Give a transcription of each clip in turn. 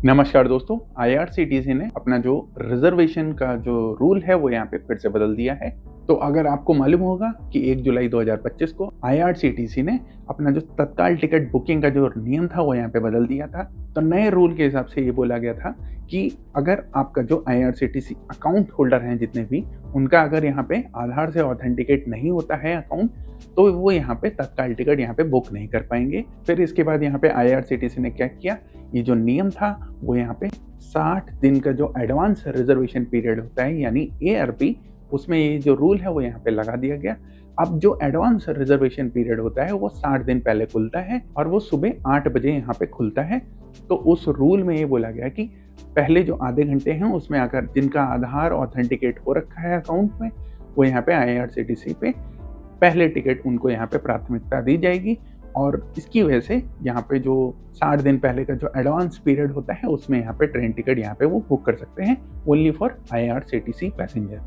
नमस्कार दोस्तों, आईआरसीटीसी ने अपना जो रिजर्वेशन का जो रूल है वो यहाँ पे फिर से बदल दिया है। तो अगर आपको मालूम होगा कि 1 जुलाई 2025 को आईआरसीटीसी ने अपना जो तत्काल टिकट बुकिंग का जो नियम था वो यहाँ पे बदल दिया था। तो नए रूल के हिसाब से ये बोला गया था कि अगर आपका जो आईआरसीटीसी अकाउंट होल्डर हैं जितने भी, उनका अगर यहाँ पे आधार से ऑथेंटिकेट नहीं होता है अकाउंट, तो वो यहाँ पे तत्काल टिकट यहाँ पे बुक नहीं कर पाएंगे। फिर इसके बाद यहाँ पे आईआरसीटीसी ने क्या किया, ये जो नियम था वो यहाँ पे 60 दिन का जो एडवांस रिजर्वेशन पीरियड होता है यानी एआरपी, उसमें ये जो रूल है वो यहाँ पे लगा दिया गया। अब जो एडवांस रिजर्वेशन पीरियड होता है वो 60 दिन पहले खुलता है और वो सुबह 8 बजे यहाँ पे खुलता है। तो उस रूल में ये बोला गया कि पहले जो आधे घंटे हैं उसमें अगर जिनका आधार ऑथेंटिकेट हो रखा है अकाउंट में, वो यहाँ पे आईआरसीटीसी पे पहले टिकट उनको यहाँ पे प्राथमिकता दी जाएगी। और इसकी वजह से यहाँ पे जो 60 दिन पहले का जो एडवांस पीरियड होता है उसमें यहाँ पे ट्रेन टिकट यहाँ पे वो बुक कर सकते हैं ओनली फॉर आईआरसीटीसी पैसेंजर।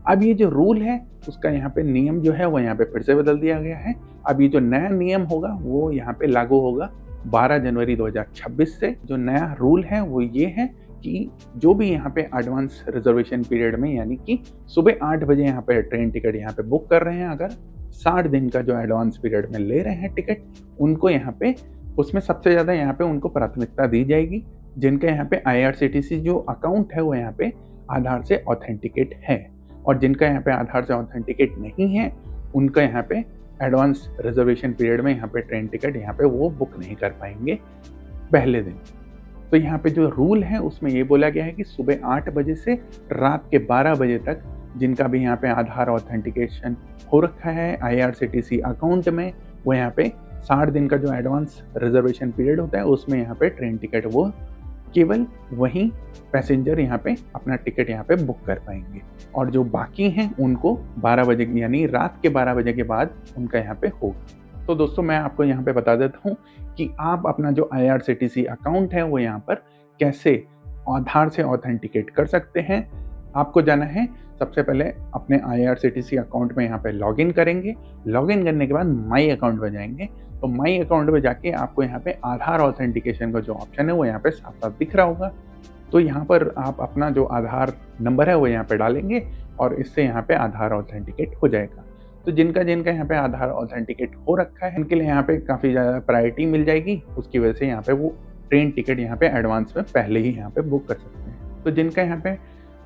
अब ये जो रूल है उसका यहाँ पे नियम जो है वो यहाँ पे फिर से बदल दिया गया है। अब ये जो नया नियम होगा वो यहाँ पे लागू होगा 12 जनवरी 2026 से। जो नया रूल है वो ये है कि जो भी यहाँ पे एडवांस रिजर्वेशन पीरियड में यानी कि सुबह 8 बजे यहाँ पे ट्रेन टिकट यहाँ पे बुक कर रहे हैं, अगर 60 दिन का जो एडवांस पीरियड में ले रहे हैं टिकट, उनको यहाँ पे उसमें सबसे ज़्यादा यहाँ पे उनको प्राथमिकता दी जाएगी जिनका यहाँ पे आईआरसीटीसी जो अकाउंट है वो यहाँ पे आधार से ऑथेंटिकेट है। और जिनका यहाँ पे आधार से ऑथेंटिकेट नहीं है उनका यहाँ पे एडवांस रिजर्वेशन पीरियड में यहाँ पे ट्रेन टिकट यहाँ पे वो बुक नहीं कर पाएंगे पहले दिन। तो यहाँ पे जो रूल है उसमें ये बोला गया है कि सुबह 8 बजे से रात के 12 बजे तक जिनका भी यहाँ पे आधार ऑथेंटिकेशन हो रखा है आईआरसीटीसी अकाउंट में, वो यहाँ पे 60 दिन का जो एडवांस रिजर्वेशन पीरियड होता है उसमें यहाँ पे ट्रेन टिकट वो केवल वहीं पैसेंजर यहाँ पे अपना टिकट यहाँ पे बुक कर पाएंगे। और जो बाकी हैं उनको 12 बजे यानी रात के 12 बजे के बाद उनका यहाँ पे होगा। तो दोस्तों मैं आपको यहाँ पे बता देता हूँ कि आप अपना जो आईआरसीटीसी अकाउंट है वो यहाँ पर कैसे आधार से ऑथेंटिकेट कर सकते हैं। आपको जाना है, सबसे पहले अपने आईआरसीटीसी अकाउंट में यहाँ पे लॉगिन करेंगे। लॉगिन करने के बाद माई अकाउंट में जाएंगे। तो माई अकाउंट में जाके आपको यहाँ पे आधार ऑथेंटिकेशन का जो ऑप्शन है वो यहाँ पे साफ साफ दिख रहा होगा। तो यहाँ पर आप अपना जो आधार नंबर है वो यहाँ पे डालेंगे और इससे यहाँ पे आधार ऑथेंटिकेट हो जाएगा। तो जिनका जिनका यहाँ पे आधार ऑथेंटिकेट हो रखा है उनके लिए यहाँ पे काफ़ी ज़्यादा प्रायोरिटी मिल जाएगी। उसकी वजह से यहाँ पे वो ट्रेन टिकट यहाँ पे एडवांस में पहले ही यहाँ पे बुक कर सकते हैं। तो जिनका यहाँ पे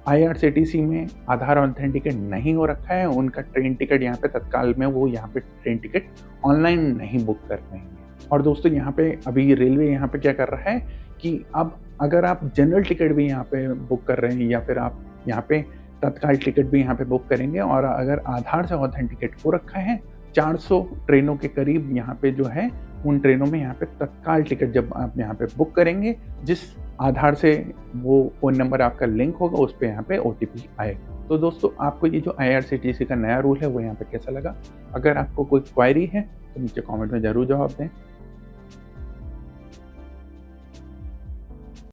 आईआरसीटीसी में आधार ऑथेंटिकेट नहीं हो रखा है उनका ट्रेन टिकट यहाँ पे तत्काल में वो यहाँ पे ट्रेन टिकट ऑनलाइन नहीं बुक कर पाएंगे। और दोस्तों यहाँ पे अभी रेलवे यहाँ पे क्या कर रहा है कि अब अगर आप जनरल टिकट भी यहाँ पे बुक कर रहे हैं या फिर आप यहाँ पे तत्काल टिकट भी यहाँ पे बुक करेंगे और अगर आधार से ऑथेंटिकेट हो रखा है, 400 ट्रेनों के करीब यहाँ पे जो है उन ट्रेनों में यहाँ पे तत्काल टिकट जब आप यहाँ पे बुक करेंगे, जिस आधार से वो फ़ोन नंबर आपका लिंक होगा उस पर यहाँ पे ओटीपी आएगा। तो दोस्तों आपको ये जो आईआरसीटीसी का नया रूल है वो यहाँ पे कैसा लगा? अगर आपको कोई क्वायरी है तो नीचे कमेंट में ज़रूर जवाब दें।